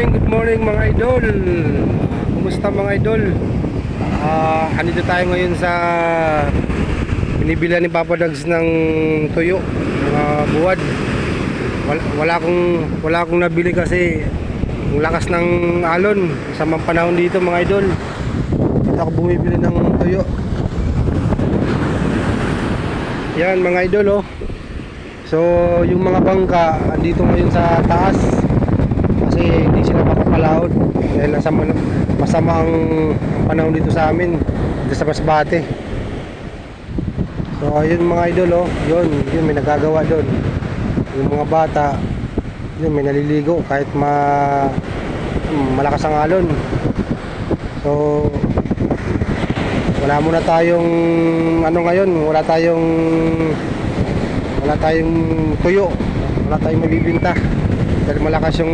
good morning mga idol. Kumusta mga idol? Andito tayo ngayon sa binibilihan ni Papa Dags ng tuyo, mga buwad. Wala akong nabili kasi ang lakas ng alon sa mga panahon dito mga idol. Dito ako bumibili ng tuyo. Yan mga idol oh. So yung mga bangka andito ngayon sa taas kasi hindi sila makapalahod dahil masama ang panahon dito sa amin dito sa Masbate. So ayun mga idol oh, yun may nagagawa doon. Yung mga bata yun may naliligo kahit malakas ang alon. So wala muna tayong ngayon, wala tayong tuyo, wala tayong mabibinta dahil malakas yung